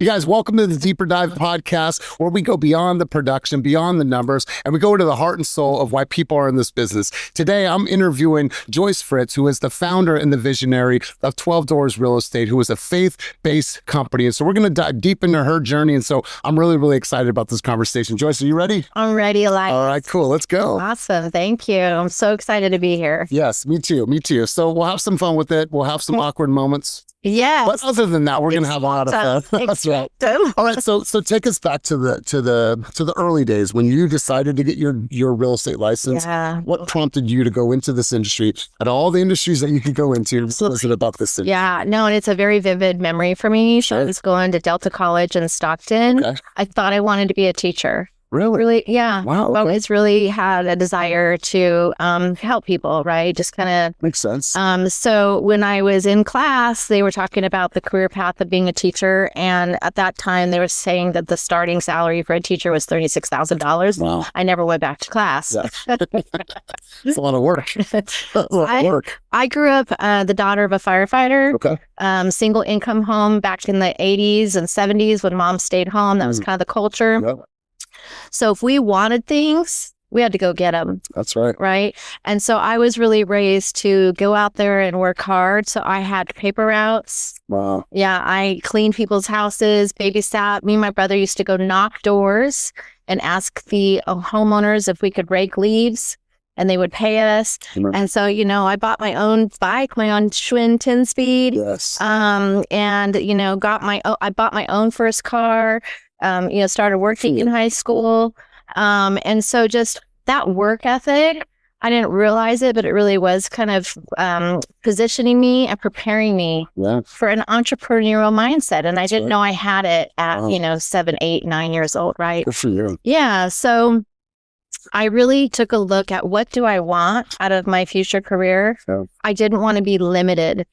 You guys, welcome to the Deeper Dive podcast, where we go beyond the production, beyond the numbers, and we go into the heart and soul of why people are in this business. Today, I'm interviewing Joyce Fritz, who is the founder and the visionary of 12 Doors Real Estate, who is a faith-based company. And so we're going to dive deep into her journey. And so I'm really, really excited about this conversation. Joyce, are you ready? I'm ready, Elias. All right, cool. Let's go. Awesome. Thank you. I'm so excited to be here. Yes, me too. Me too. So we'll have some fun with it. We'll have some awkward moments. Yes. But other than that, we're going to have a lot of fun. That's right. All right. So take us back to the early days when you decided to get your real estate license. Yeah. What prompted you to go into this industry? At all the industries that you could go into, what was it about this industry? Yeah. No, and it's a very vivid memory for me. So I was going to Delta College in Stockton. Okay. I thought I wanted to be a teacher. Really? Yeah. Wow. Okay. I've always really had a desire to help people, right? Just kind of Makes sense. So when I was in class, they were talking about the career path of being a teacher. And at that time, they were saying that the starting salary for a teacher was $36,000. Wow. I never went back to class. Yeah. It's a lot of work. I grew up the daughter of a firefighter. Okay. Single income home back in the 80s and 70s when mom stayed home. That was kind of the culture. Yep. So if we wanted things, we had to go get them. That's right. Right. And so I was really raised to go out there and work hard. So I had paper routes. Wow. Yeah. I cleaned people's houses, babysat. Me and my brother used to go knock doors and ask the homeowners if we could rake leaves, and they would pay us. Amen. And so, I bought my own bike, my own Schwinn 10-speed. Yes. And, I bought my own first car. Started working in high school. And so just that work ethic, I didn't realize it, but it really was kind of positioning me and preparing me for an entrepreneurial mindset. And I didn't know I had it at, 7, 8, 9 years old, right? Good for you. Yeah. So I really took a look at what do I want out of my future career. Yeah. I didn't want to be limited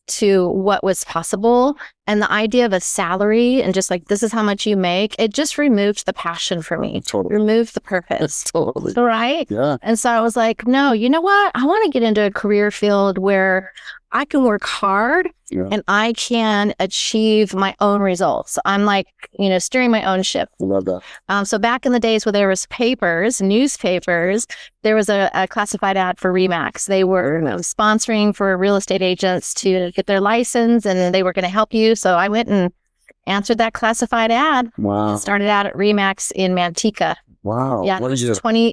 to what was possible. And the idea of a salary and just like, this is how much you make, it just removed the passion for me. Totally. Removed the purpose. Totally. Right? Yeah. And so I was like, no, you know what? I want to get into a career field where I can work hard and I can achieve my own results. I'm like, steering my own ship. I love that. So back in the days where there was newspapers, there was a classified ad for RE/MAX. They were sponsoring for real estate agents to get their license, and then they were going to help you. So I went and answered that classified ad. Wow. Started out at RE/MAX in Manteca. Wow. Yeah,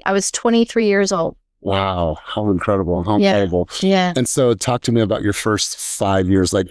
I was 23 years old. Wow. How incredible. How incredible. Yeah. And so talk to me about your first 5 years. Like,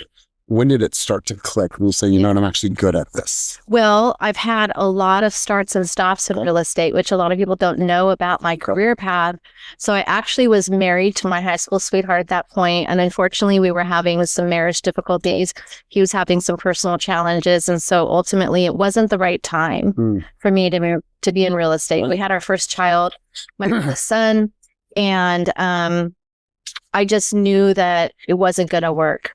when did it start to click? When you say, what, I'm actually good at this? Well, I've had a lot of starts and stops in real estate, which a lot of people don't know about my career path. So I actually was married to my high school sweetheart at that point. And unfortunately, we were having some marriage difficulties. He was having some personal challenges. And so ultimately, it wasn't the right time for me to be in real estate. We had our first child, my first son. And I just knew that it wasn't going to work.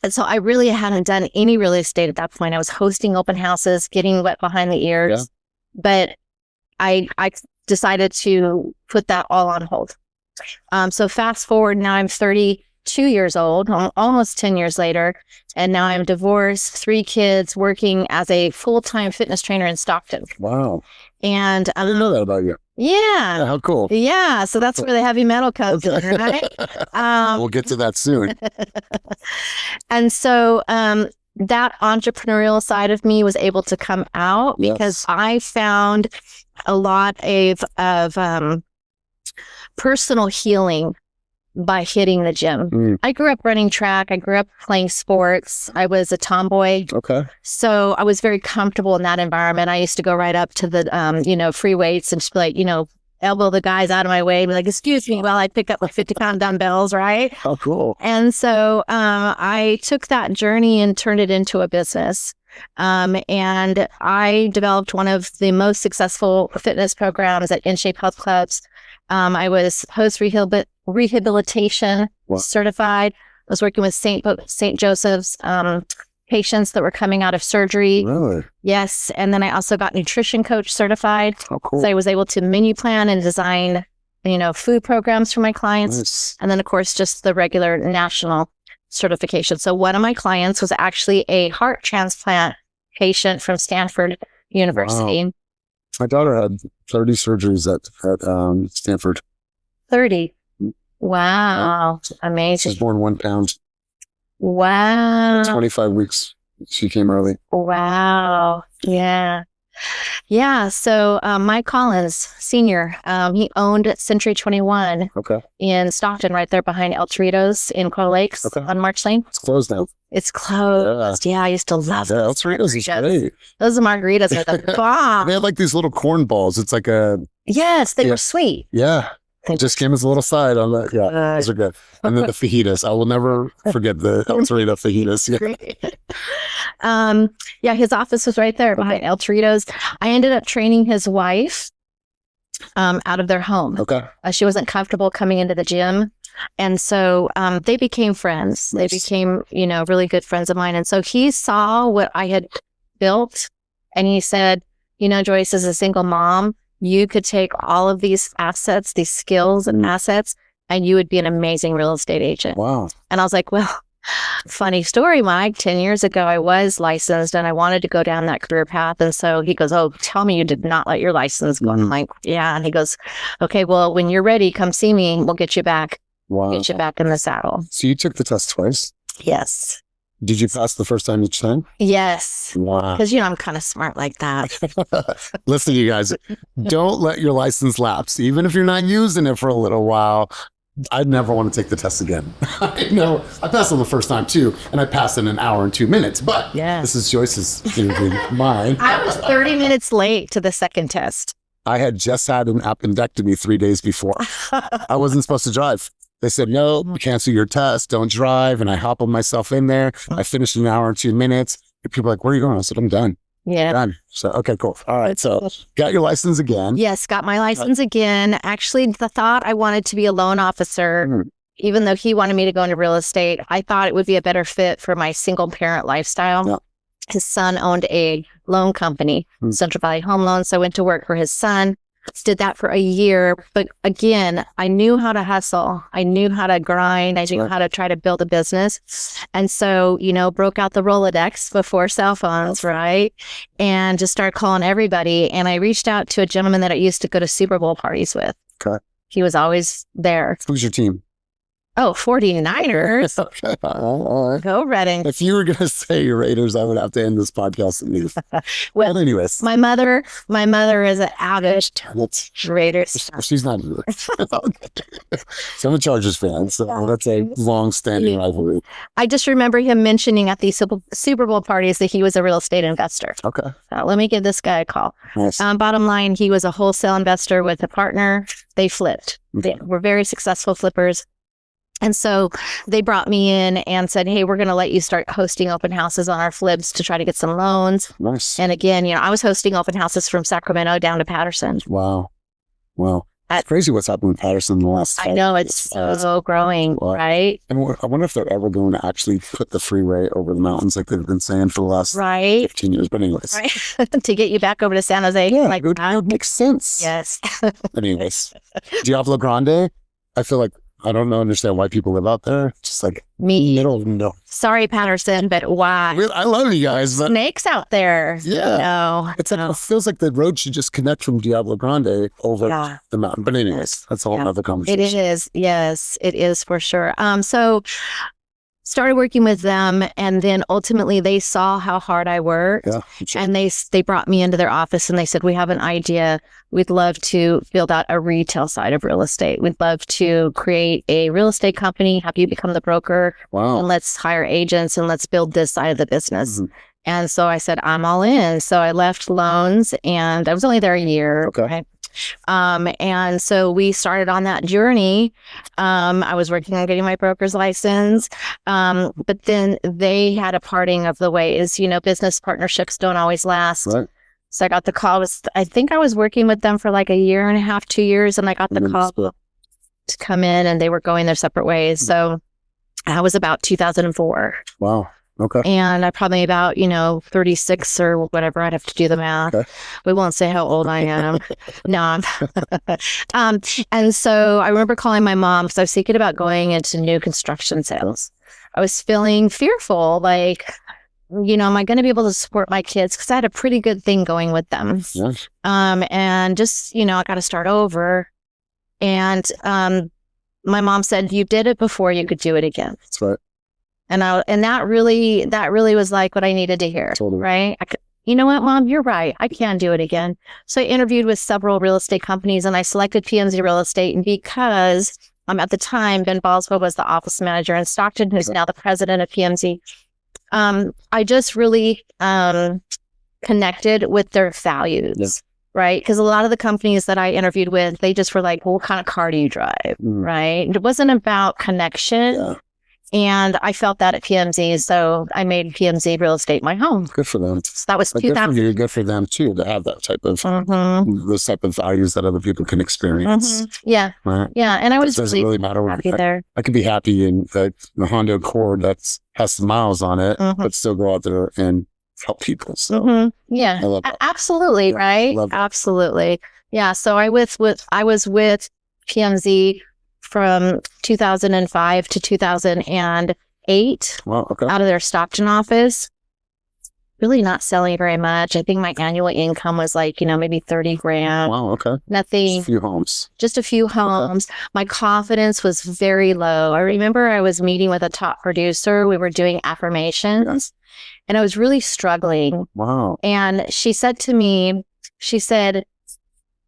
And so I really hadn't done any real estate at that point. I was hosting open houses, getting wet behind the ears. Yeah. But I decided to put that all on hold. So fast forward, now I'm 32 years old, almost 10 years later. And now I'm divorced, 3 kids, working as a full-time fitness trainer in Stockton. Wow. And I didn't know that about you. Yeah. How cool. Yeah. So that's where the heavy metal comes in, right? We'll get to that soon. And so that entrepreneurial side of me was able to come out because I found a lot of personal healing by hitting the gym. I grew up running track. I grew up playing sports. I was a tomboy. Okay. So I was very comfortable in that environment. I used to go right up to the, free weights and just be like, elbow the guys out of my way and be like, excuse me, while I pick up my 50-pound dumbbells, right? Oh, cool. And so I took that journey and turned it into a business. And I developed one of the most successful fitness programs at InShape Health Clubs. I was post-rehabilitation certified. I was working with St. Joseph's patients that were coming out of surgery. Really? Yes. And then I also got nutrition coach certified. Oh, cool. So I was able to menu plan and design, food programs for my clients. Nice. And then, of course, just the regular national certification. So one of my clients was actually a heart transplant patient from Stanford University. Wow. My daughter had 30 surgeries at Stanford. 30. Wow. She was Amazing. born 1 pound. Wow. 25 weeks. She came early. Wow. Yeah. Yeah. So Mike Collins, Senior, he owned Century 21 Okay. in Stockton, right there behind El Torito's in Coral Lakes on March Lane. It's closed now. It's closed. Yeah, I used to love Yeah, El those Torito's is margaritas. great. Those margaritas are the bomb. They had like these little corn balls. It's like a, Yes, they Yeah. were sweet. yeah. They It just came as a little side on that. Yeah, those are good. And then the fajitas. I will never forget the El Torito fajitas. Yeah. Yeah, his office was right there behind El Torito's. I ended up training his wife out of their home. Okay. She wasn't comfortable coming into the gym. And so they became friends. They became, really good friends of mine. And so he saw what I had built and he said, Joyce, as a single mom, you could take all of these assets, these skills and assets, and you would be an amazing real estate agent. Wow. And I was like, well, funny story, Mike. 10 years ago, I was licensed and I wanted to go down that career path. And so he goes, oh, tell me you did not let your license go. I'm like, yeah. And he goes, okay, well, when you're ready, come see me. We'll get you back. Wow. Get you back in the saddle. So you took the test twice? Yes. Did you pass the first time each time? Yes. Wow. Because, I'm kind of smart like that. Listen, you guys, don't let your license lapse. Even if you're not using it for a little while, I'd never want to take the test again. I passed on the first time too, and I passed in an hour and 2 minutes, but this is Joyce's interview, mine. I was 30 minutes late to the second test. I had just had an appendectomy 3 days before. I wasn't supposed to drive. They said, no, cancel your test, don't drive. And I hobbled myself in there. I finished in an hour and 2 minutes. People were like, where are you going? I said, I'm done. Yeah. Done. So, okay, cool. All right. So got your license again. Yes, got my license again. Actually, the thought I wanted to be a loan officer, even though he wanted me to go into real estate, I thought it would be a better fit for my single parent lifestyle. Yeah. His son owned a loan company, Central Valley Home Loans. So I went to work for his son. Did that for a year. But again, I knew how to hustle. I knew how to grind. I knew how to try to build a business. And so, broke out the Rolodex before cell phones, right? And just started calling everybody. And I reached out to a gentleman that I used to go to Super Bowl parties with. Okay. He was always there. Who's your team? Oh, 49ers. Okay. All right. Go Redding. If you were going to say your Raiders, I would have to end this podcast and leave. Well, anyways. My mother is an avid Raiders. She's not either. So I'm a Chargers fan, so that's a long-standing rivalry. I just remember him mentioning at these Super Bowl parties that he was a real estate investor. Okay. Let me give this guy a call. Nice. Bottom line, he was a wholesale investor with a partner. They flipped. They were very successful flippers. And so they brought me in and said, hey, we're going to let you start hosting open houses on our flips to try to get some loans. Nice. And again, I was hosting open houses from Sacramento down to Patterson. Wow. It's crazy what's happened in Patterson in the last I know, it's so growing, right? And I wonder if they're ever going to actually put the freeway over the mountains like they've been saying for the last 15 years. But anyways. Right. To get you back over to San Jose. Yeah, it would make sense. Yes. Anyways. Diablo Grande, I feel like I don't understand why people live out there. Just like middle of no. Sorry, Patterson, but why? I love you guys. But snakes out there. Yeah. No. It's like, it feels like the road should just connect from Diablo Grande over the mountain. But anyways, that's a whole other conversation. It is. Yes, it is for sure. So started working with them, and then ultimately they saw how hard I worked, and they brought me into their office and they said, we have an idea. We'd love to build out a retail side of real estate. We'd love to create a real estate company, have you become the broker, and let's hire agents and let's build this side of the business. And so I said, I'm all in. So I left loans, and I was only there a year. Okay. And so we started on that journey. I was working on getting my broker's license. But then they had a parting of the ways, business partnerships don't always last. Right. So I got the call. I think I was working with them for like a year and a half, 2 years. And I got the call to come in, and they were going their separate ways. So that was about 2004. Wow. Okay. And I probably about, 36 or whatever. I'd have to do the math. Okay. We won't say how old I am. No. And so I remember calling my mom because I was thinking about going into new construction sales. I was feeling fearful, like, am I going to be able to support my kids? Because I had a pretty good thing going with them. Yes. And just, I got to start over. And my mom said, you did it before, you could do it again. That's right. And that really was like what I needed to hear. Totally. Right? You know what, Mom, you're right. I can do it again. So I interviewed with several real estate companies and I selected PMZ Real Estate. And because at the time, Ben Boswell was the office manager in Stockton, who's now the president of PMZ. I just really connected with their values, right? Because a lot of the companies that I interviewed with, they just were like, well, what kind of car do you drive, right? It wasn't about connection. Yeah. And I felt that at PMZ, so I made PMZ Real Estate my home. Good for them. So that was 2000. Good for them too to have that type of those type of values that other people can experience. Yeah, right? Yeah. And I was really matter happy there. I could be happy in the Honda Accord that has some miles on it, but still go out there and help people. So yeah, I love that. Absolutely, yeah, right? Absolutely, yeah. So I was with PMZ from 2005 to 2008. Wow, okay. Out of their Stockton office. Really not selling very much. I think my annual income was like, maybe 30 grand. Wow, okay. Nothing. Just a few homes. Just a few homes. Okay. My confidence was very low. I remember I was meeting with a top producer. We were doing affirmations and I was really struggling. Wow. And she said to me, say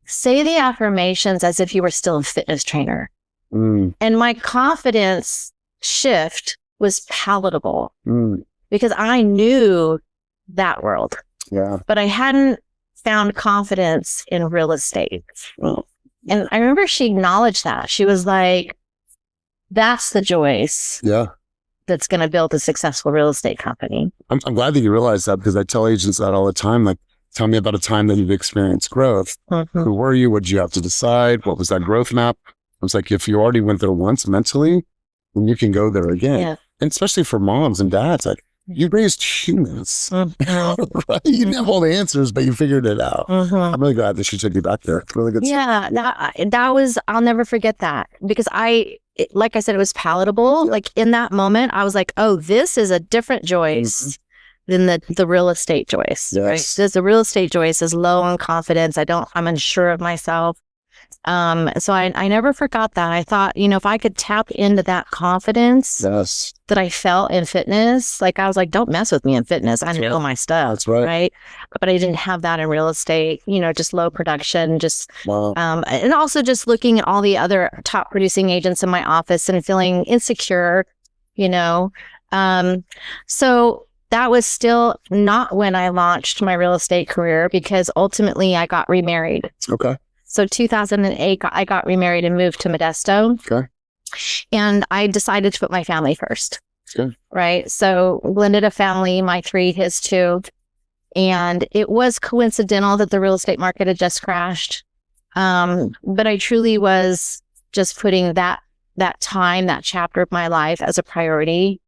the affirmations as if you were still a fitness trainer. And my confidence shift was palatable because I knew that world. Yeah. But I hadn't found confidence in real estate. And I remember she acknowledged that. She was like, that's the Joyce. Yeah. That's going to build a successful real estate company. I'm glad that you realized that because I tell agents that all the time. Like, tell me about a time that you've experienced growth. Who were you? What did you have to decide? What was that growth map? I was like, if you already went there once mentally, then you can go there again. Yeah. And especially for moms and dads, like you raised humans, right? You didn't have all the answers, but you figured it out. I'm really glad that she took you back there. Really good. Yeah, that was, I'll never forget that because like I said, it was palatable. Like in that moment, I was like, oh, this is a different Joyce than the real estate Joyce. Yes. Right? The real estate Joyce is low on confidence. I'm unsure of myself. So I never forgot that. I thought, if I could tap into that confidence that I felt in fitness, like I was like, don't mess with me in fitness. I know my stuff. That's right. Right. But I didn't have that in real estate, just low production, and also just looking at all the other top producing agents in my office and feeling insecure, so that was still not when I launched my real estate career because ultimately I got remarried. Okay. So 2008, I got remarried and moved to Modesto. Okay. And I decided to put my family first. Good. Right. So blended a family, my 3, his 2. And it was coincidental that the real estate market had just crashed. But I truly was just putting that chapter of my life as a priority.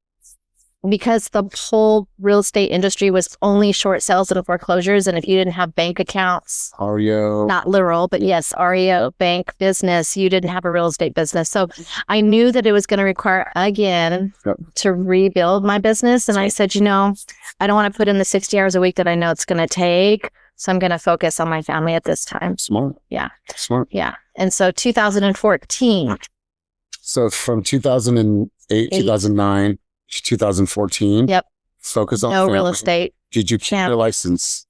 Because the whole real estate industry was only short sales and foreclosures. And if you didn't have bank accounts, REO, not literal, but yes, REO, bank business, you didn't have a real estate business. So I knew that it was going to require, again, to rebuild my business. And I said, I don't want to put in the 60 hours a week that I know it's going to take. So I'm going to focus on my family at this time. Smart. Yeah. Smart. Yeah. And so 2014. So from 2008, 2009. 2014. Yep. Focus on no real estate. Did you keep your license?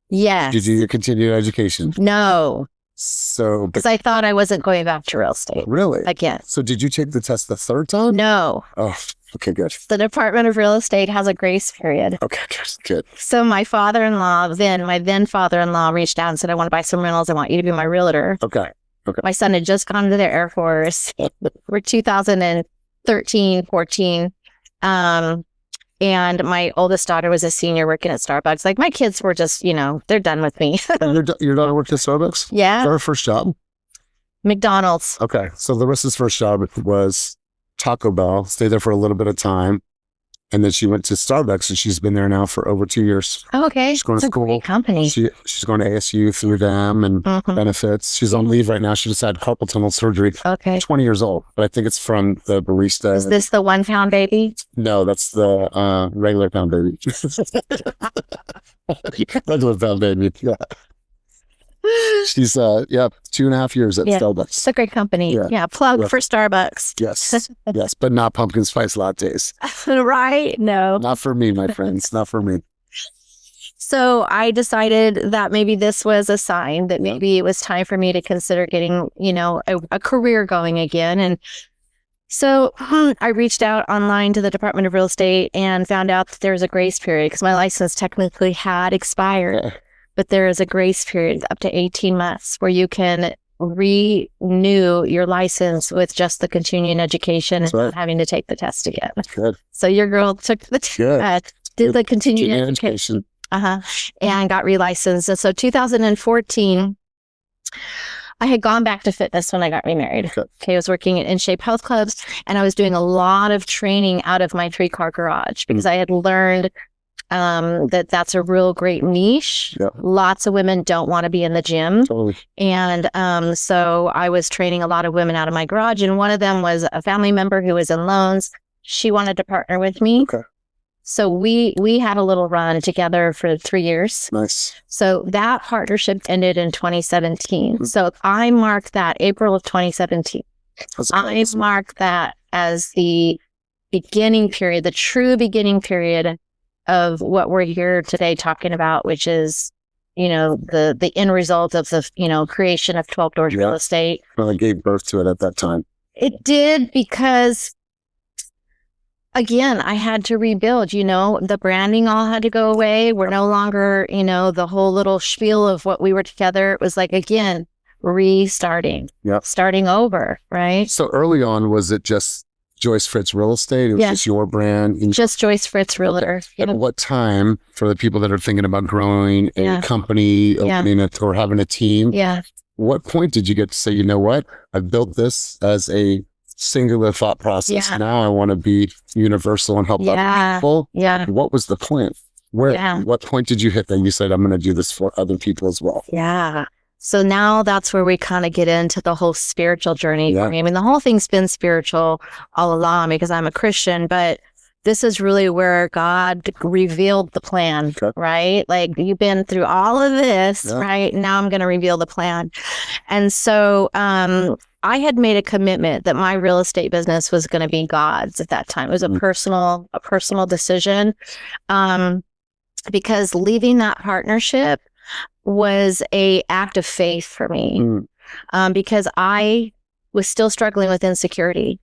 Yes. Did you do your continued education? No. So because I thought I wasn't going back to real estate. Really? Again. So did you take the test the third time? No. Oh, okay, good. The Department of Real Estate has a grace period. Okay, good. So my father-in-law, my then father-in-law reached out and said, I want to buy some rentals. I want you to be my realtor. Okay. My son had just gone to the Air Force. We're 2013, 14. And my oldest daughter was a senior working at Starbucks. Like my kids were just, they're done with me. Your daughter worked at Starbucks? Yeah. Her first job? McDonald's. Okay. So the rest of his first job was Taco Bell. Stayed there for a little bit of time. And then she went to Starbucks, and she's been there now for over 2 years. Oh, okay. She's going It's to a school. great company. She's going to ASU through them and benefits. She's on leave right now. She just had carpal tunnel surgery. Okay. 20 years old, but I think it's from the barista. Is this the 1 pound baby? No, that's the regular pound baby. Regular pound baby. Yeah. She's 2.5 years at Starbucks. It's a great company. Yeah. Plug for Starbucks. Yes. Yes, but not pumpkin spice lattes. Right? No. Not for me, my friends. Not for me. So I decided that maybe this was a sign that maybe it was time for me to consider getting, a career going again. And so I reached out online to the Department of Real Estate and found out that there was a grace period because my license technically had expired. But there is a grace period up to 18 months where you can renew your license with just the continuing education and not having to take the test again. Good. So your girl took the did the continuing education. And got relicensed. And so 2014, I had gone back to fitness when I got remarried. Okay, I was working at In Shape Health Clubs, and I was doing a lot of training out of my 3-car garage because I had learned that's a real great niche. Lots of women don't want to be in the gym. Totally. And so I was training a lot of women out of my garage, and one of them was a family member who was in loans. She wanted to partner with me. Okay. So we had a little run together for 3 years. Nice. So that partnership ended in 2017. So I marked that April of 2017. I marked that as the beginning period, the true beginning period of what we're here today talking about, which is, the end result of the, creation of 12 Doors Real Estate. Well, I gave birth to it at that time. It did because, again, I had to rebuild, the branding all had to go away. We're no longer, the whole little spiel of what we were together. It was like, again, restarting, starting over, right? So early on, was it just Joyce Fritz Real Estate? It was just your brand? Just Joyce Fritz Realtor. At what time, for the people that are thinking about growing a company, opening it, or having a team, what point did you get to say, you know what, I've built this as a singular thought process. Now I want to be universal and help other people. What was the point? What point did you hit that you said, I'm going to do this for other people as well? So now that's where we kind of get into the whole spiritual journey for me. I mean, the whole thing's been spiritual all along because I'm a Christian, but this is really where God revealed the plan, right? Like, you've been through all of this, right? Now I'm going to reveal the plan. And so I had made a commitment that my real estate business was going to be God's at that time. It was a personal decision because leaving that partnership was a act of faith for me because I was still struggling with insecurity.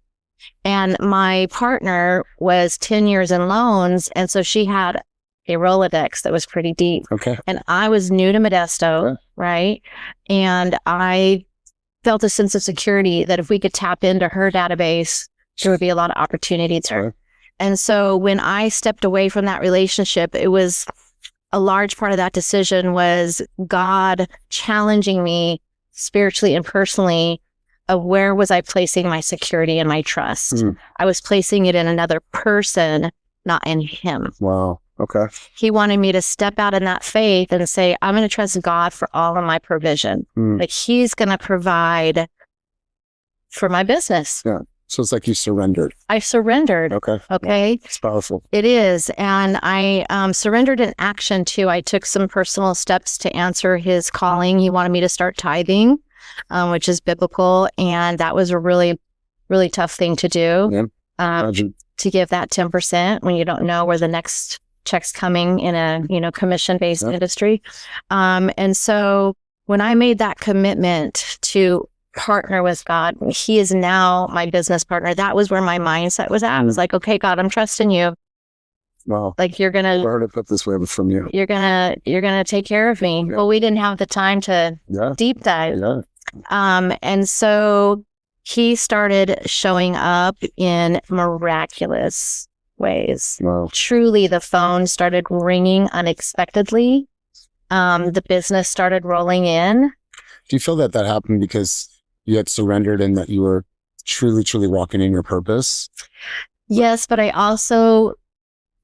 And my partner was 10 years in loans. And so she had a Rolodex that was pretty deep. And I was new to Modesto, right? And I felt a sense of security that if we could tap into her database, there would be a lot of opportunities there. And so when I stepped away from that relationship, it was a large part of that decision was God challenging me spiritually and personally of where was I placing my security and my trust. I was placing it in another person, not in him. Wow. Okay. He wanted me to step out in that faith and say, I'm going to trust God for all of my provision. Like, he's going to provide for my business. So it's like you surrendered. I surrendered. Okay. Okay. It's powerful. It is. And I surrendered in action too. I took some personal steps to answer his calling. He wanted me to start tithing, which is biblical. And that was a really, really tough thing to do. To give that 10% when you don't know where the next check's coming in a, commission-based industry. And so when I made that commitment to partner with God, he is now my business partner. That was where my mindset was at. I was like, okay, God, I'm trusting you. Wow. Like, you're going to, heard it put this way from you. You're going to take care of me. Well, we didn't have the time to deep dive. And so he started showing up in miraculous ways. Wow. Truly, the phone started ringing unexpectedly. The business started rolling in. Do you feel that happened because you had surrendered and that you were truly, truly walking in your purpose? Yes, but I also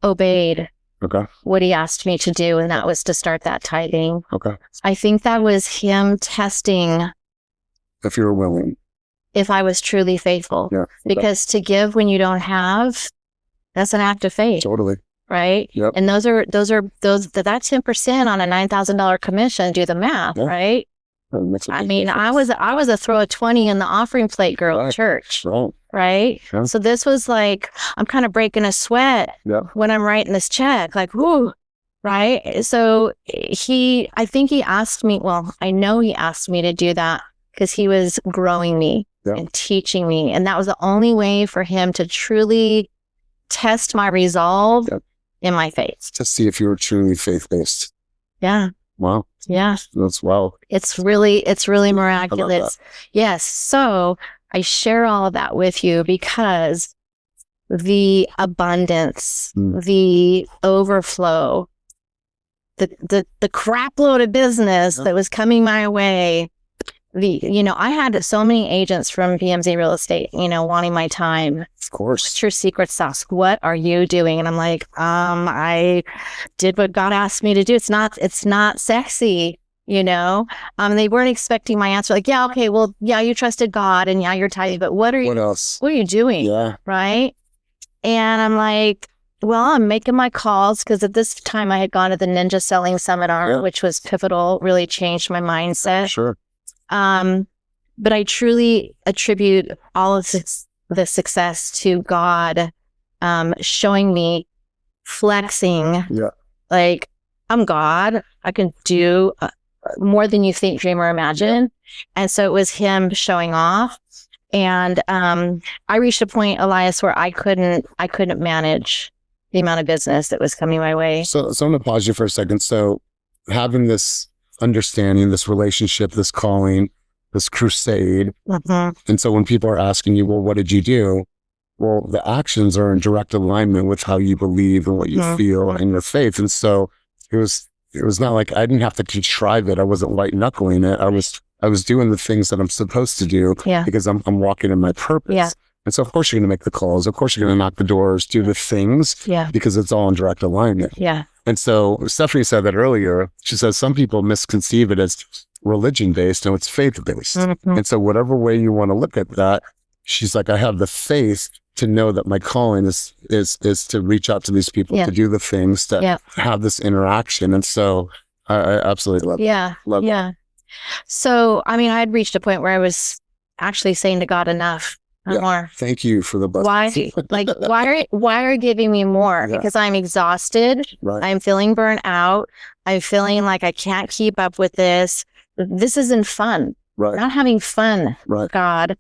obeyed Okay. what he asked me to do, and that was to start that tithing. Okay. I think that was him testing If you were willing. if I was truly faithful. Yeah. Okay. Because to give when you don't have, that's an act of faith, Totally. right? Yep. And that 10% on a $9,000 commission, do the math, Yeah. right? That makes a I big mean, difference. I was a throw a 20 in the offering plate girl at Right. church, Right. right? Yeah. So this was like, I'm kind of breaking a sweat Yep. when I'm writing this check, like, whoo, right? So I think he asked me, well, I know he asked me to do that because he was growing me Yeah. and teaching me. And that was the only way for him to truly test my resolve Yep. in my faith. To see if you were truly faith-based. Yeah. Wow. Yeah. That's wow. It's really miraculous. Yes. So I share all of that with you because the abundance, the overflow, the crap load of business that was coming my way. I had so many agents from BMZ Real Estate, wanting my time. Of course. What's your secret sauce? What are you doing? And I'm like, I did what God asked me to do. It's not sexy, They weren't expecting my answer. Like, yeah, okay, well, yeah, you trusted God and yeah, you're tithing, but what else? What are you doing? Yeah. Right. And I'm like, well, I'm making my calls because at this time I had gone to the Ninja Selling Seminar, which was pivotal, really changed my mindset. Sure. But I truly attribute all of the success to God, showing me, flexing, like, I'm God. I can do more than you think, dream, or imagine. And so it was him showing off. And I reached a point, Elias, where I couldn't manage the amount of business that was coming my way. So I'm going to pause you for a second. So having this understanding, this relationship, this calling, this crusade. And so when people are asking you, well, what did you do? Well, the actions are in direct alignment with how you believe and what you feel and your faith. And so it was not like I didn't have to contrive it. I wasn't white knuckling it. I was doing the things that I'm supposed to do because I'm walking in my purpose. Yeah. And so of course you're going to make the calls. Of course you're going to knock the doors, do the things because it's all in direct alignment. Yeah. And so Stephanie said that earlier. She says some people misconceive it as religion-based. No, it's faith-based. And so whatever way you want to look at that, she's like, I have the faith to know that my calling is to reach out to these people, to do the things, to have this interaction. And so I absolutely love it. Love it. So, I mean, I had reached a point where I was actually saying to God, enough. More. Thank you for the blessing. Why are you giving me more? Because I'm exhausted. Right. I'm feeling burnt out. I'm feeling like I can't keep up with this. This isn't fun. Right. Not having fun, God.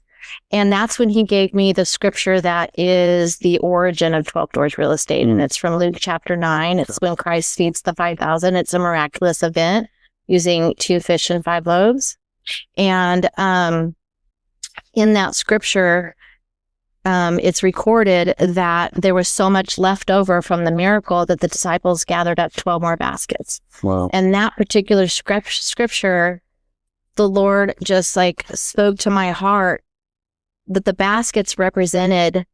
And that's when he gave me the scripture that is the origin of 12 Doors Real Estate. And it's from Luke chapter 9. It's when Christ feeds the 5,000. It's a miraculous event using 2 fish and 5 loaves. And in that scripture, it's recorded that there was so much left over from the miracle that the disciples gathered up 12 more baskets. Wow. And that particular scripture, the Lord just spoke to my heart that the baskets represented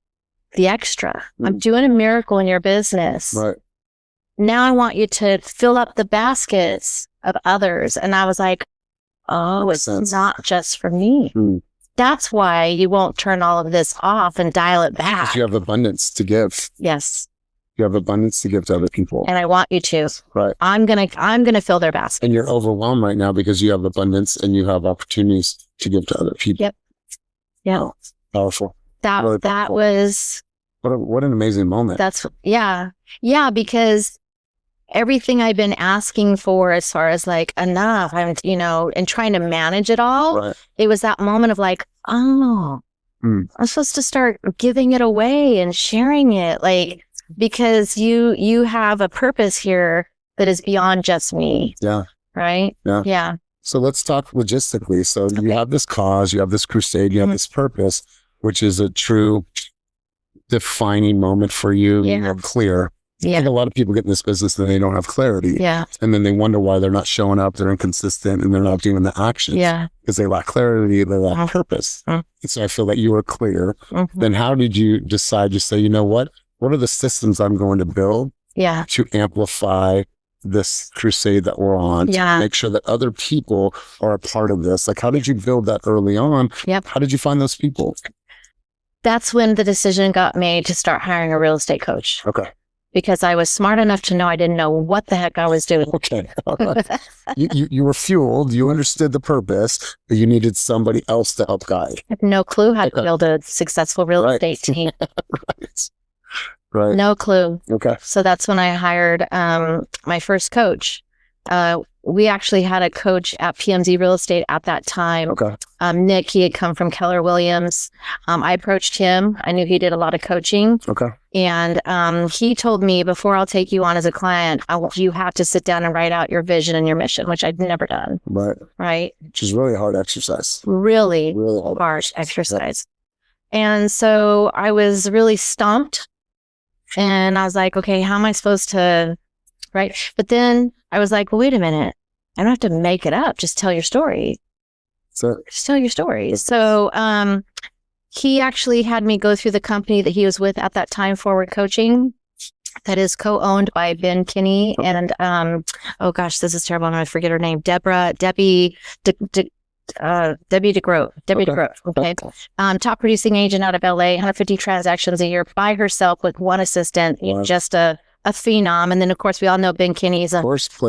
the extra. I'm doing a miracle in your business. Right. Now I want you to fill up the baskets of others. And I was like, oh, it's not just for me. That's why you won't turn all of this off and dial it back. Because you have abundance to give. Yes. You have abundance to give to other people. And I want you to. Right. I'm gonna fill their basket. And you're overwhelmed right now because you have abundance and you have opportunities to give to other people. Yep. Yeah. Oh, powerful. That was what an amazing moment. Yeah, because everything I've been asking for as far as enough, and trying to manage it all, it was that moment of I'm supposed to start giving it away and sharing it, because you have a purpose here that is beyond just me. Yeah. Right? Yeah. So let's talk logistically. So you have this cause, you have this crusade, you have this purpose, which is a true defining moment for you. Yeah. You're clear. Yeah. I think a lot of people get in this business and they don't have clarity. Yeah. And then they wonder why they're not showing up, they're inconsistent, and they're not doing the actions. Yeah. Because they lack clarity, they lack purpose. And so I feel that you were clear. Then how did you decide to say, you know what? what are the systems I'm going to build Yeah. to amplify this crusade that we're on, Yeah. to make sure that other people are a part of this? Like, how did you build that early on? Yep. How did you find those people? That's when the decision got made to start hiring a real estate coach, Okay. because I was smart enough to know I didn't know what the heck I was doing. Okay. All right. You were fueled, you understood the purpose, but you needed somebody else to help guide. I had no clue how to Okay. build a successful real Right. estate team. Right. Right. No clue. Okay. So that's when I hired my first coach. We actually had a coach at PMZ Real Estate at that time. Okay. Nick, he had come from Keller Williams. I approached him. I knew he did a lot of coaching. Okay. And he told me, before I'll take you on as a client, you have to sit down and write out your vision and your mission, which I'd never done. Right. Right. Which is really hard exercise. Really Really hard. hard exercise. And so I was really stumped. And I was like, okay, how am I supposed to, right? But then I was like, well, wait a minute. I don't have to make it up. Just tell your story. So, Just tell your story. So he actually had me go through the company that he was with at that time, Forward Coaching, that is co-owned by Ben Kinney and, oh gosh, this is terrible. I'm going to forget her name. Debbie DeGroat. Okay. Top producing agent out of LA, 150 transactions a year by herself with one assistant, Wow. just a phenom. And then, of course, we all know Ben Kinney is a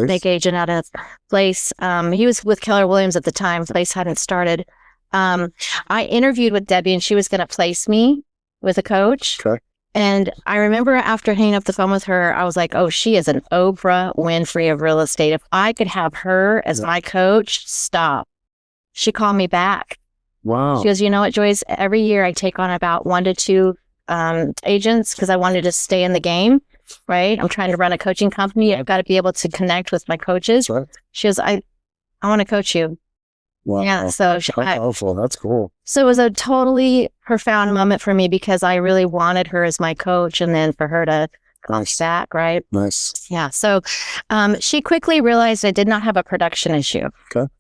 big agent out of Place. He was with Keller Williams at the time. Place hadn't started. I interviewed with Debbie, and she was going to place me with a coach. Okay. And I remember after hanging up the phone with her, I was like, oh, she is an Oprah Winfrey of real estate. If I could have her as my coach, stop. She called me back. Wow. She goes, you know what, Joyce? Every year I take on about 1 to 2 agents because I wanted to stay in the game, right? I'm trying to run a coaching company. I've got to be able to connect with my coaches. Right. She goes, I want to coach you. Wow. Yeah. So How powerful. That's cool. So it was a totally profound moment for me because I really wanted her as my coach, and then for her to bounce back, right? Nice. Yeah. So she quickly realized I did not have a production issue. Okay.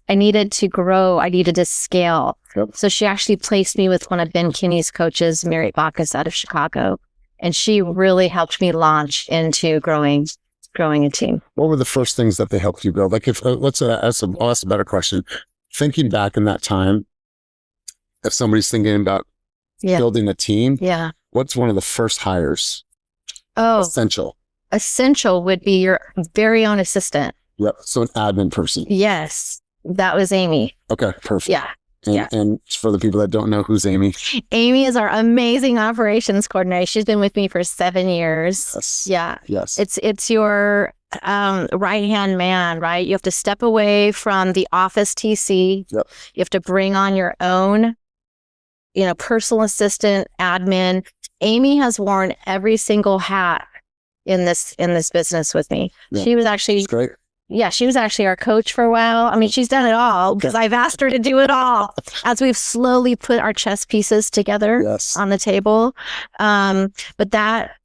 I needed to grow. I needed to scale. Yep. So she actually placed me with one of Ben Kinney's coaches, Mary Bacchus out of Chicago. And she really helped me launch into growing a team. What were the first things that they helped you build? Like, if I'll ask a better question. Thinking back in that time, if somebody's thinking about building a team, what's one of the first hires? Oh, essential would be your very own assistant. Yep. So an admin person. Yes. That was Amy. Okay. Perfect. Yeah. And for the people that don't know, who's Amy? Amy is our amazing operations coordinator. She's been with me for 7 years. Yes. Yeah. Yes. It's your right-hand man, right? You have to step away from the office TC. Yep. You have to bring on your own, personal assistant, admin. Amy has worn every single hat in this business with me. Yeah. She was actually That's great. Yeah, she was actually our coach for a while. I mean, she's done it all because I've asked her to do it all as we've slowly put our chess pieces together on the table. But that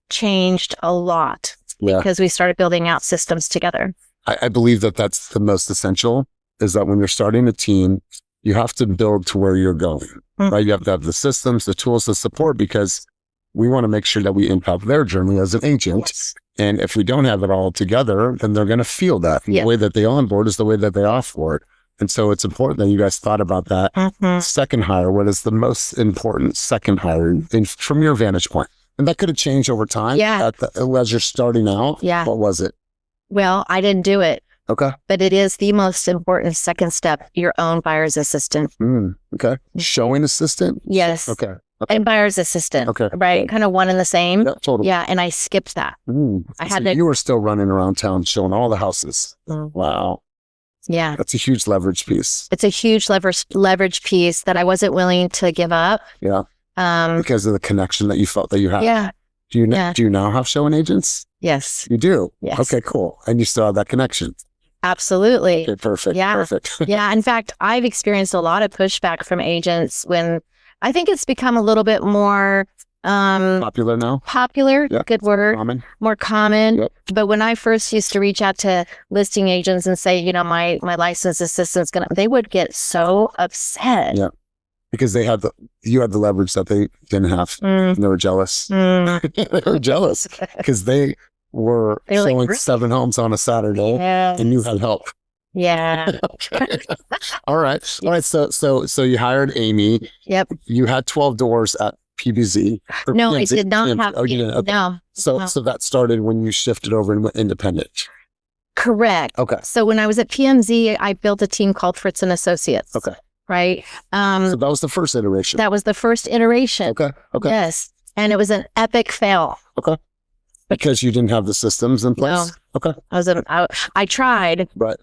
changed a lot because we started building out systems together. I believe that that's the most essential, is that when you're starting a team, you have to build to where you're going, right? You have to have the systems, the tools, the support, because we want to make sure that we impact their journey as an agent. Yes. And if we don't have it all together, then they're going to feel that. And the way that they onboard is the way that they offboard. And so it's important that you guys thought about that. Second hire, what is the most important second hire from your vantage point? And that could have changed over time. Yeah. As you're starting out. Yeah. What was it? Well, I didn't do it. Okay. But it is the most important second step, your own buyer's assistant. Okay. Showing assistant? Yes. Okay. And buyer's assistant. Okay. Right. Kind of one and the same. Yeah, totally. Yeah. And I skipped that. You were still running around town showing all the houses. Wow. Yeah. That's a huge leverage piece. It's a huge leverage piece that I wasn't willing to give up. Yeah. Because of the connection that you felt that you had. Yeah. Do you now have showing agents? Yes. You do? Yes. Okay, cool. And you still have that connection. Absolutely. Okay, perfect. Yeah. Perfect. Yeah. In fact, I've experienced a lot of pushback from agents when I think it's become a little bit more popular now. Popular, good word. More common. Yep. But when I first used to reach out to listing agents and say, my licensed assistant's they would get so upset. Yeah. Because you had the leverage that they didn't have. And they were jealous. They were jealous because they were like, showing really? 7 homes on a Saturday and you had help. Yeah. Okay. All right. So you hired Amy. Yep. You had 12 doors at PBZ. No, I PMZ. did not have. Oh, you didn't. Okay. No. So that started when you shifted over and went independent. Correct. Okay. So when I was at PMZ, I built a team called Fritz and Associates. Okay. Right. So that was the first iteration. That was the first iteration. Okay. Okay. Yes. And it was an epic fail. Okay. Because you didn't have the systems in place. No. Okay. I tried. Right.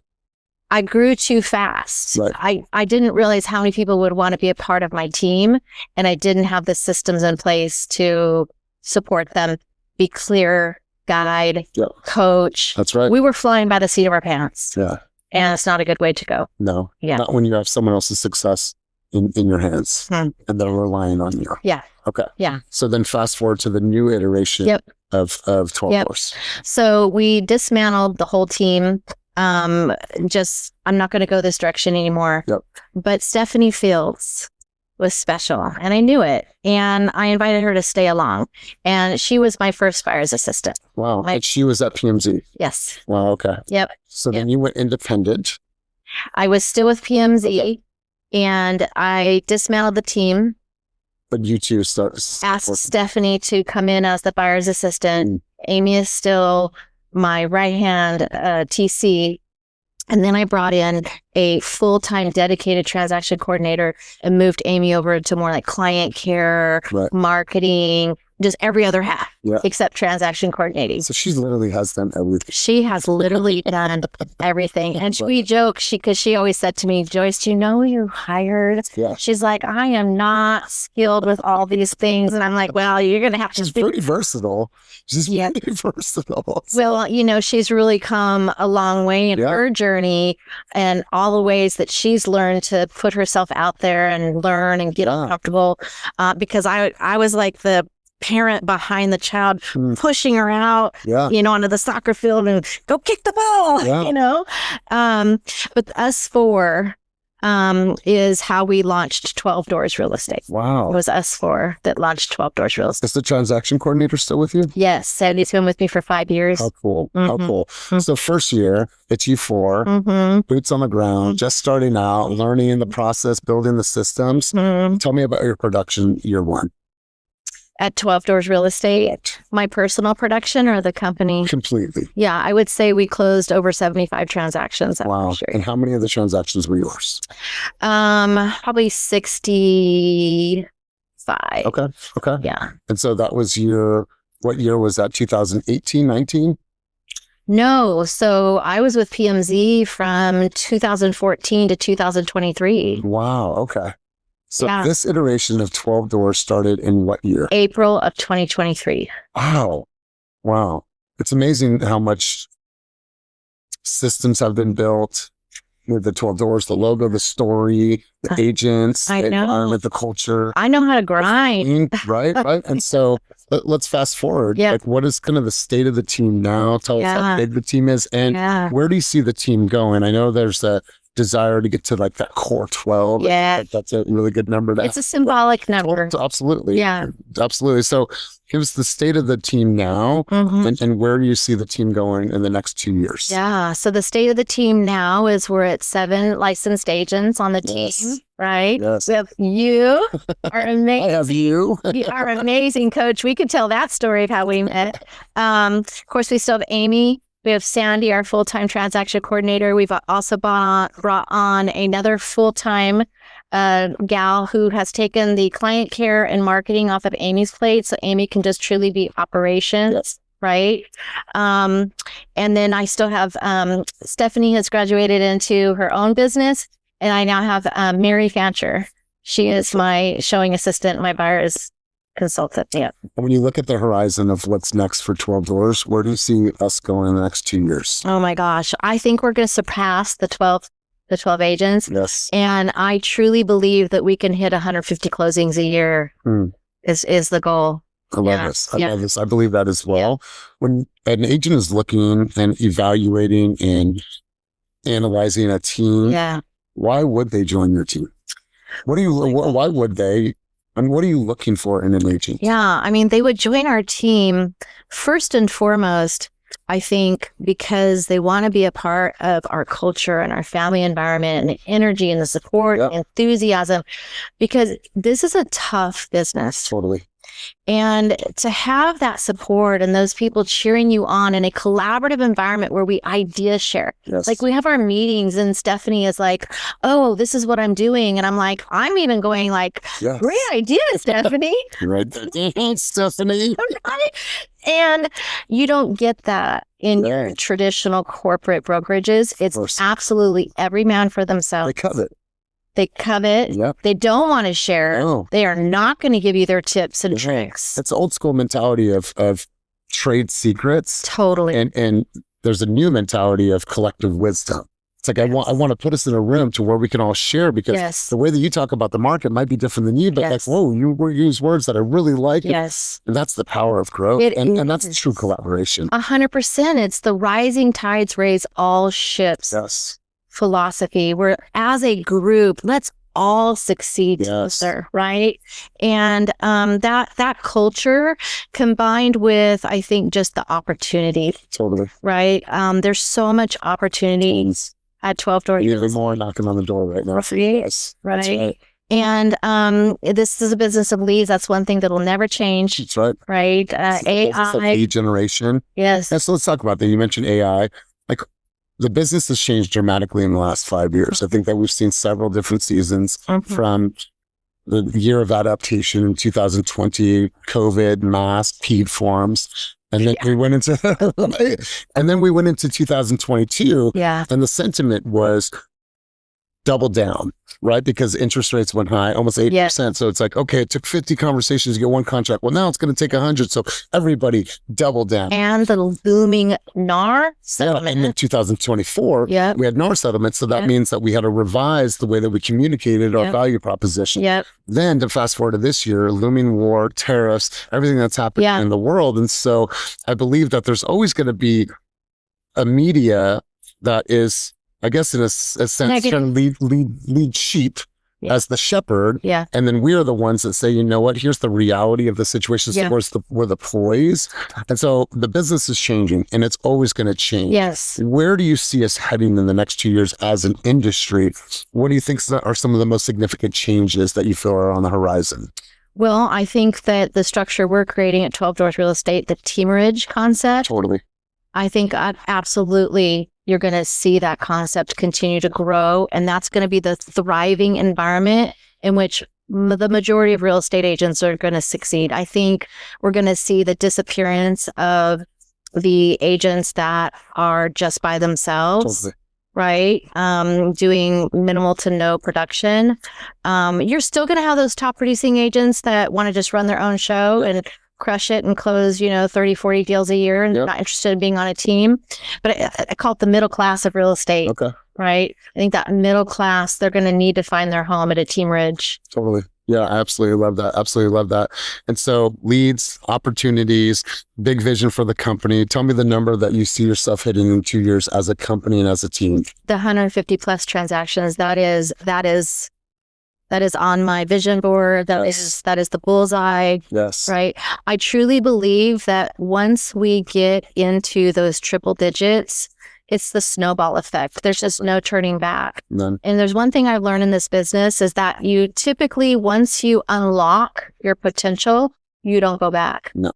I grew too fast. Right. I didn't realize how many people would want to be a part of my team, and I didn't have the systems in place to support them, be clear, guide, coach. That's right. We were flying by the seat of our pants. Yeah. And it's not a good way to go. No. Yeah. Not when you have someone else's success in your hands and they're relying on you. Yeah. Okay. Yeah. So then fast forward to the new iteration of 12 doors. So we dismantled the whole team. I'm not going to go this direction anymore. Yep. But Stephanie Fields was special and I knew it. And I invited her to stay along. And she was my first buyer's assistant. Wow. And she was at PMZ. Yes. Wow. Okay. Yep. So then you went independent. I was still with PMZ and I dismantled the team. But you two asked Stephanie to come in as the buyer's assistant. Amy is still my right hand TC. And then I brought in a full-time dedicated transaction coordinator and moved Amy over to more like client care, marketing, just every other half except transaction coordinating. So she literally has done everything. She has literally done everything. And we joke, because she always said to me, Joyce, do you know who you hired? Yeah. She's like, I am not skilled with all these things. And I'm like, well, you're going to have to. She's pretty versatile. She's pretty versatile. Well, she's really come a long way in her journey and all the ways that she's learned to put herself out there and learn and get comfortable. Because I was like the parent behind the child, pushing her out, onto the soccer field and go kick the ball, But us 4 is how we launched 12 Doors Real Estate. Wow. It was us 4 that launched 12 Doors Real Estate. Is the transaction coordinator still with you? Yes. Sandy's been with me for 5 years. How cool. How cool. So first year, it's you 4, boots on the ground, just starting out, learning in the process, building the systems. Tell me about your production year 1. At 12 Doors Real Estate, my personal production or the company? Completely. Yeah, I would say we closed over 75 transactions. Wow. And how many of the transactions were yours? Probably 65. Okay. Yeah. And so that was what year was that? 2018, 19? No. So I was with PMZ from 2014 to 2023. Wow. Okay. So this iteration of 12 doors started in what year? April of 2023. Wow. It's amazing how much systems have been built with the 12 doors, the logo, the story, the agents, the environment, the culture. I know how to grind. Right. And so let's fast forward. Like, what is kind of the state of the team now? Tell us how big the team is and where do you see the team going? I know there's a desire to get to like that core 12. Yeah. That's a really good number. It's a symbolic number. Absolutely. Yeah. Absolutely. So give us the state of the team now and where do you see the team going in the next 2 years? Yeah. So the state of the team now is we're at 7 licensed agents on the team, right? Yes. We have you are amazing. I have you. You are amazing, coach. We could tell that story of how we met. Of course, we still have Amy. We have Sandy, our full-time transaction coordinator. We've also brought on another full-time gal who has taken the client care and marketing off of Amy's plate, so Amy can just truly be operations, right? And then I still have Stephanie has graduated into her own business, and I now have Mary Fancher. She is my showing assistant, my buyer's consultant. Yeah. And when you look at the horizon of what's next for 12 doors, where do you see us going in the next 2 years? Oh my gosh. I think we're going to surpass the 12 agents. Yes. And I truly believe that we can hit 150 closings a year is the goal. I love this. I love this. I believe that as well. When an agent is looking and evaluating and analyzing a team, why would they join your team? Why would they? And what are you looking for in an agent? Yeah, I mean, they would join our team first and foremost, I think, because they want to be a part of our culture and our family environment and the energy and the support, and enthusiasm, because this is a tough business. Totally. And to have that support and those people cheering you on in a collaborative environment where we idea share. Yes. Like we have our meetings and Stephanie is like, oh, this is what I'm doing. And I'm like, I'm even going like, great idea, Stephanie. Right. Stephanie. And you don't get that in your traditional corporate brokerages. It's absolutely every man for themselves. They covet. They covet. Yep. They don't want to share. No. They are not going to give you their tips and tricks. It's the old school mentality of trade secrets. Totally. And there's a new mentality of collective wisdom. It's like, I want to put us in a room to where we can all share, because the way that you talk about the market might be different than you, but like, whoa, you use words that I really like. Yes. And that's the power of growth. And that's true collaboration. 100%. It's the rising tides raise all ships. Yes. Philosophy. We're as a group, let's all succeed together, right? And that culture combined with, I think, just the opportunity. Totally. Right? There's so much opportunities at 12 Door. Even more knocking on the door right now. Yes. Right. And this is a business of leads. That's one thing that will never change. That's right. Right? AI. Lead generation. Yes. So let's talk about that. You mentioned AI. Like, the business has changed dramatically in the last 5 years. I think that we've seen several different seasons from the year of adaptation in 2020, COVID, mask, PED forms. And then we went into, 2022. Yeah. And the sentiment was double down, right? Because interest rates went high, almost 8%. Yes. So it's like, okay, it took 50 conversations to get one contract. Well, now it's going to take 100. So everybody double down. And the looming NAR settlement. And in 2024, we had NAR settlement. So that means that we had to revise the way that we communicated our value proposition. Then to fast forward to this year, looming war, tariffs, everything that's happening in the world. And so I believe that there's always going to be a media that is, I guess in a sense, trying to lead sheep as the shepherd. And then we're the ones that say, you know what, here's the reality of the situation. So we're the poise. And so the business is changing, and it's always going to change. Yes. Where do you see us heading in the next 2 years as an industry? What do you think are some of the most significant changes that you feel are on the horizon? Well, I think that the structure we're creating at 12 Doors Real Estate, the teamerage concept. Totally. I think absolutely you're going to see that concept continue to grow. And that's going to be the thriving environment in which the majority of real estate agents are going to succeed. I think we're going to see the disappearance of the agents that are just by themselves. Totally. Right? Doing minimal to no production. You're still going to have those top producing agents that want to just run their own show and crush it and close, 30, 40 deals a year and not interested in being on a team. But I call it the middle class of real estate. Okay. Right? I think that middle class, they're going to need to find their home at a teamerage. Totally. Yeah, I absolutely love that. Absolutely love that. And so leads, opportunities, big vision for the company. Tell me the number that you see yourself hitting in 2 years as a company and as a team. The 150 plus transactions, that is on my vision board. That is the bullseye. Yes. Right. I truly believe that once we get into those triple digits, it's the snowball effect. There's just no turning back. None. And there's one thing I've learned in this business is that you typically, once you unlock your potential, you don't go back. No.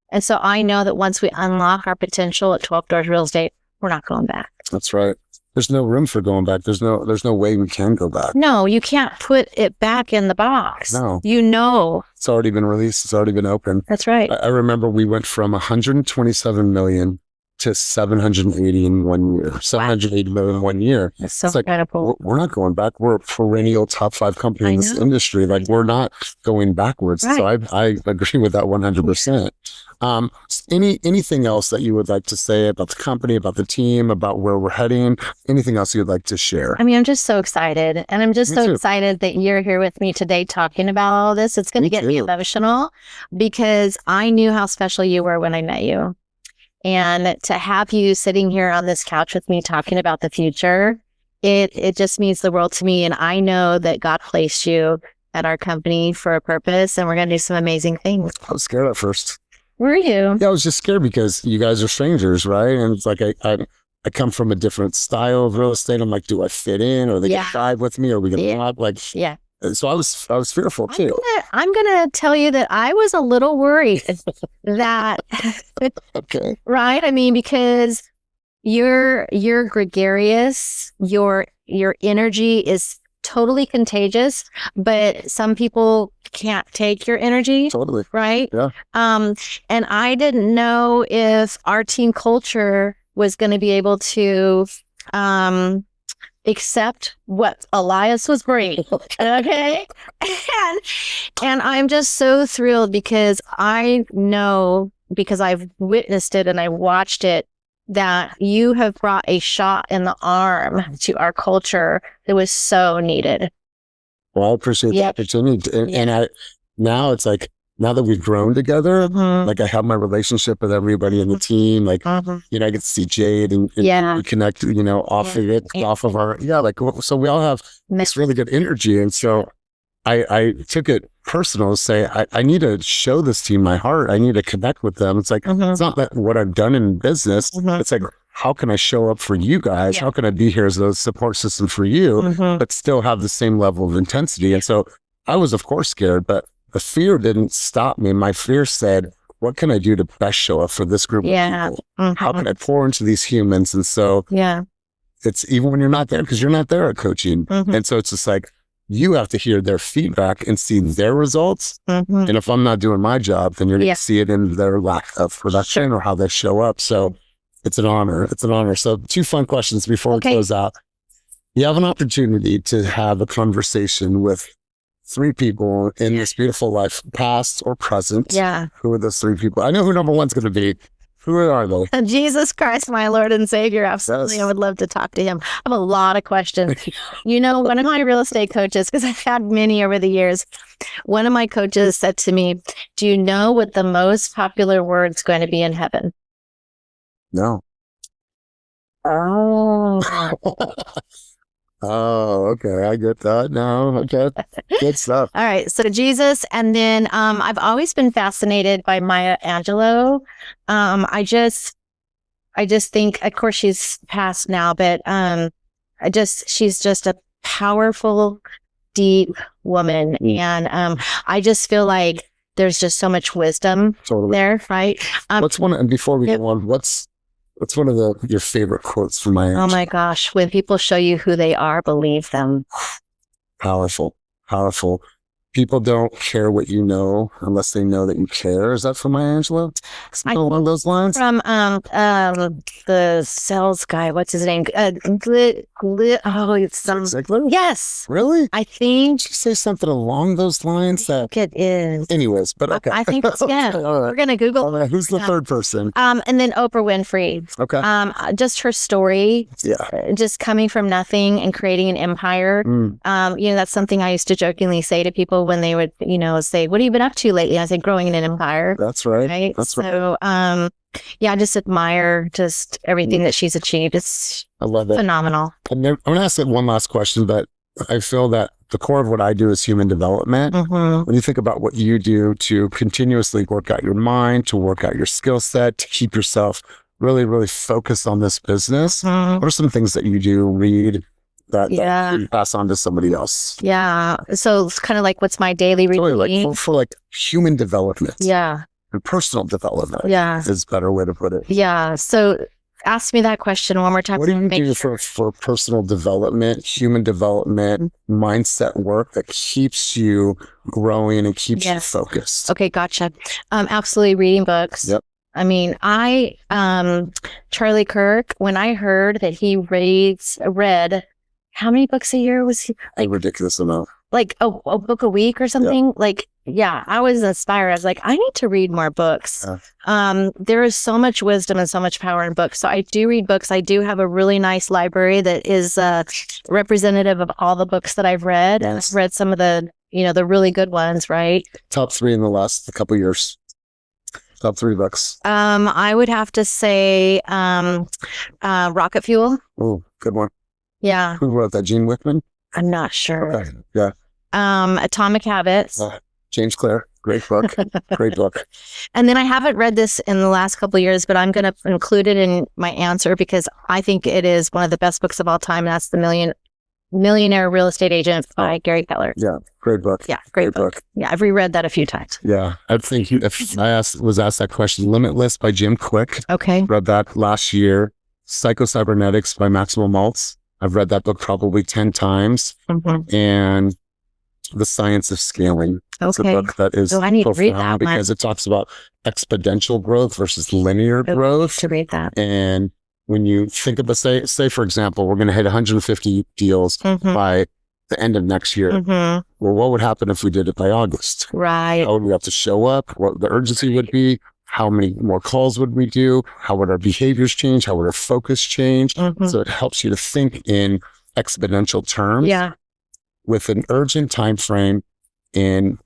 And so I know that once we unlock our potential at 12 Doors Real Estate, we're not going back. That's right. There's no room for going back. There's no way we can go back. No, you can't put it back in the box. No. It's already been released. It's already been open. That's right. I remember we went from 127 million to 780 in 1 year. 780 million in 1 year. That's so incredible. We're not going back. We're a perennial top 5 company in this industry. Like, we're not going backwards. Right. So I agree with that 100%. Anything else that you would like to say about the company, about the team, about where we're heading? Anything else you'd like to share? I mean, I'm just so excited. And I'm just so excited that you're here with me today talking about all this. It's going to get me emotional because I knew how special you were when I met you. And to have you sitting here on this couch with me talking about the future it just means the world to me. And I know that God placed you at our company for a purpose, and we're going to do some amazing things. I was scared at first. Were you? Yeah, I was just scared because you guys are strangers, right? And it's like I come from a different style of real estate. I'm like, do I fit in? Or are they gonna side with me? Or are we gonna not? Like, so I was fearful too. I'm gonna tell you that I was a little worried that okay. Right? I mean, because you're gregarious, your energy is totally contagious, but some people can't take your energy. Totally. Right? Yeah. And I didn't know if our team culture was going to be able to accept what Elias was bringing. Okay. And I'm just so thrilled because I know, because I've witnessed it and I watched it, that you have brought a shot in the arm to our culture that was so needed. Well, I appreciate the opportunity. And now it's like, now that we've grown together, like I have my relationship with everybody in the team, like, I get to see Jade and we connect, off of it, off of our, so we all have this really good energy. And so I took it personal to say, I need to show this team my heart. I need to connect with them. It's like, it's not that what I've done in business. It's like, how can I show up for you guys? How can I be here as a support system for you, but still have the same level of intensity? And so I was, of course, scared, but the fear didn't stop me. My fear said, what can I do to best show up for this group of people? How can I pour into these humans? And so it's even when you're not there, because you're not there at coaching. And so it's just like, you have to hear their feedback and see their results. And if I'm not doing my job, then you're going to see it in their lack of production or how they show up. So it's an honor. It's an honor. So 2 fun questions before we close out. You have an opportunity to have a conversation with 3 people in this beautiful life, past or present. Who are those 3 people? I know who number 1's going to be. Who are they? Jesus Christ, my Lord and Savior. Absolutely. Yes. I would love to talk to him. I have a lot of questions. One of my real estate coaches, because I've had many over the years, one of my coaches said to me, do you know what the most popular word's going to be in heaven? No. Oh. Oh, okay. I get that now. Okay. Good stuff. All right. So Jesus. And then I've always been fascinated by Maya Angelou. I just think, of course, she's passed now, but she's just a powerful, deep woman. And I just feel like there's just so much wisdom there, right? And before we go on, what's one of your favorite quotes from Maya Angelou? Oh my gosh. When people show you who they are, believe them. Powerful. Powerful. People don't care what you know unless they know that you care. Is that from Maya Angelou? Along those lines? From the sales guy. What's his name? It's some Ziegler? Yes. Really? I think. Did you say something along those lines? I think it is. Anyways, but okay. I think it's, yeah. All right. We're gonna Google. Right. Who's the 3rd person? And then Oprah Winfrey. Okay. Just her story. Yeah. Just coming from nothing and creating an empire. That's something I used to jokingly say to people when they would, say, what have you been up to lately? I said, growing an empire. That's right. That's right. So, I just admire just everything that she's achieved. I love it. Phenomenal. I'm going to ask it one last question, but I feel that the core of what I do is human development. When you think about what you do to continuously work out your mind, to work out your skill set, to keep yourself really, really focused on this business, what are some things that you do, read, that you pass on to somebody else? Yeah. So it's kind of like, what's my daily routine? Like for human development. Yeah. And personal development. Yeah. Is a better way to put it. Yeah. So ask me that question one more time. What do you do for personal development, human development, mindset work that keeps you growing and keeps you focused? Okay. Gotcha. Absolutely reading books. Yep. I mean, Charlie Kirk, when I heard that he read, how many books a year was he? A ridiculous amount. Like a book a week or something? Yeah. I was inspired. I was like, I need to read more books. There is so much wisdom and so much power in books. So I do read books. I do have a really nice library that is representative of all the books that I've read. And I've read some of the, the really good ones, right? Top 3 in the last couple of years. Top 3 books. I would have to say Rocket Fuel. Oh, good one. Yeah. Who wrote that? Gene Wickman? I'm not sure. Okay. Yeah. Atomic Habits. James Clear. Great book. Great book. And then I haven't read this in the last couple of years, but I'm going to include it in my answer because I think it is one of the best books of all time. And that's The Millionaire Real Estate Agent by Gary Keller. Yeah. Great book. Yeah. Great book. Yeah. I've reread that a few times. Yeah. I think if I was asked that question, Limitless by Jim Quick. Okay. Read that last year. Psycho-Cybernetics by Maxwell Maltz. I've read that book probably 10 times. Mm-hmm. And The Science of Scaling. It's a book that is I need to read that because it talks about exponential growth versus linear growth. To read that. And when you think about, say for example, we're going to hit 150 deals by the end of next year. Mm-hmm. Well, what would happen if we did it by August? Right. How would we have to show up? What the urgency would be? How many more calls would we do? How would our behaviors change? How would our focus change? Mm-hmm. So it helps you to think in exponential terms. Yeah. With an urgent time frame in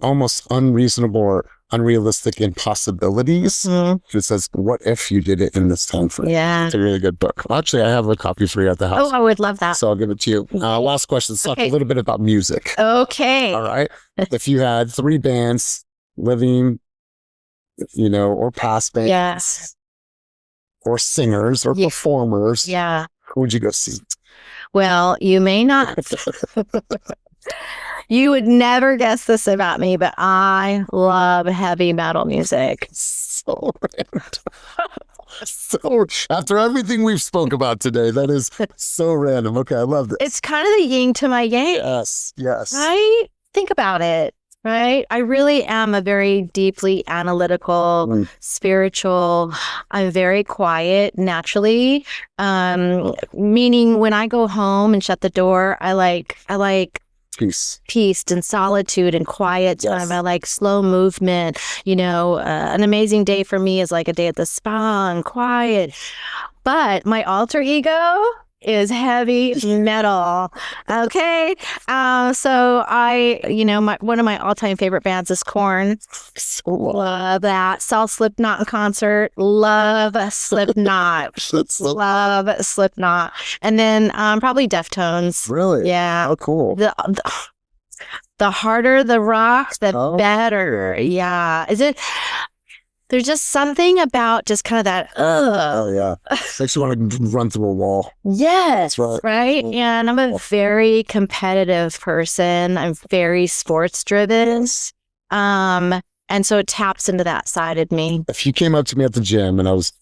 almost unreasonable or unrealistic impossibilities. It says, what if you did it in this time frame? Yeah. It's a really good book. Actually, I have a copy for you at the house. Oh, I would love that. So I'll give it to you. Last question. Let's talk a little bit about music. Okay. All right. If you had 3 bands living, or past bands. Yes. Or singers or performers. Yeah. Who would you go see? Well, you may not. You would never guess this about me, but I love heavy metal music. So random. So after everything we've spoke about today, that is so random. Okay, I love this. It's kind of the yin to my yang. Yes. Right? Think about it. Right? I really am a very deeply analytical, spiritual. I'm very quiet naturally. Meaning when I go home and shut the door, I like peace and solitude and quiet time. I like slow movement. An amazing day for me is like a day at the spa and quiet. But my alter ego is heavy metal. Okay. So one of my all-time favorite bands is Korn. Love that. Saw Slipknot in concert. Love Slipknot. Love Slipknot. And then probably Deftones. Really? Yeah. Oh, cool. The harder the rock, the better. Yeah. There's just something about just kind of that, Oh, yeah. Makes you want to run through a wall. Yes. That's right. And I'm a very competitive person. I'm very sports driven. And so it taps into that side of me. If you came up to me at the gym and I was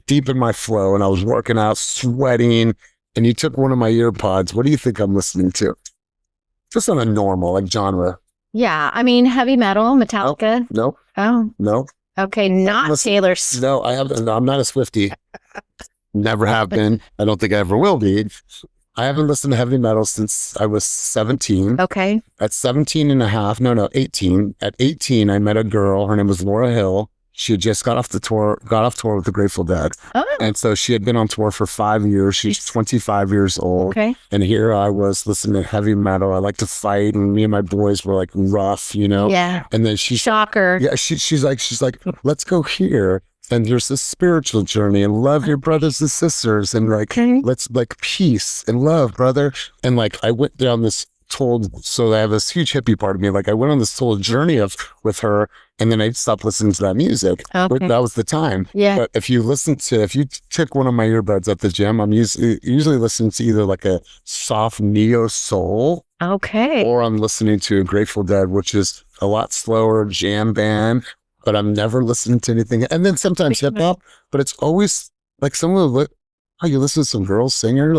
deep in my flow and I was working out, sweating, and you took one of my ear pods, what do you think I'm listening to? Just on a normal, genre. Yeah. I mean, heavy metal, Metallica. No. Oh. No. Okay, not Taylor Swift. No, I'm not a Swiftie. Never have been. I don't think I ever will be. I haven't listened to heavy metal since I was 17. Okay. At 17 and a half, 18. At 18, I met a girl. Her name was Laura Hill. She had just got off tour with the Grateful Dead. Oh. And so she had been on tour for 5 years. She's 25 years old. Okay. And here I was listening to heavy metal. I like to fight. And me and my boys were like rough, Yeah. And then Shocker. Yeah, she's like, let's go here. And there's this spiritual journey and love your brothers and sisters. And let's peace and love, brother. And I went down this so I have this huge hippie part of me. I went on this whole journey with her, and then I stopped listening to that music. Okay. That was the time. Yeah. But if you took one of my earbuds at the gym, I'm usually listening to either a soft neo soul. Okay. Or I'm listening to Grateful Dead, which is a lot slower jam band, but I'm never listening to anything. And then sometimes hip hop, but it's always someone will you listen to some girls singer?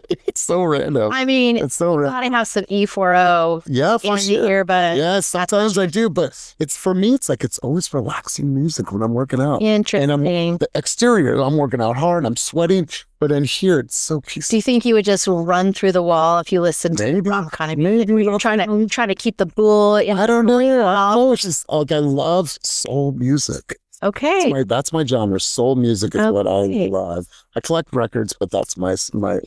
It's so random. I mean, it's so random. Gotta have some E40 in the earbud. Yeah, sometimes I do, but for me, it's always relaxing music when I'm working out. Interesting. And the exterior, I'm working out hard, I'm sweating, but in here, it's so peaceful. Do you think you would just run through the wall if you listened to rock kind of music? Trying to keep the bull in? I don't know. Oh, it's just I love soul music. Okay. That's my genre. Soul music is what I love. I collect records, but that's my.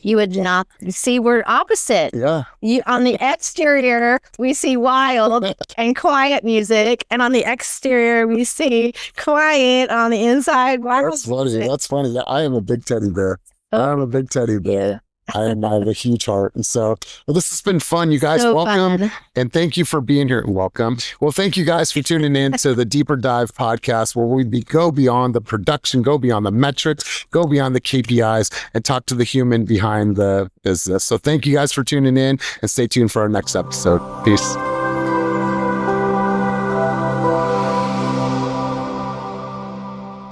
You would not see. We're opposite. Yeah. On the exterior, we see wild and quiet music, and on the exterior, we see quiet. On the inside, wild. That's funny. Yeah, I am a big teddy bear. I'm a big teddy bear. I have a huge heart. And so, well, this has been fun. You guys, So welcome. fun. And thank you for being here. Welcome. Well, thank you guys for tuning in to the Deeper Dive podcast, where we go beyond the production, go beyond the metrics, go beyond the KPIs, and talk to the human behind the business. So thank you guys for tuning in, and stay tuned for our next episode. Peace.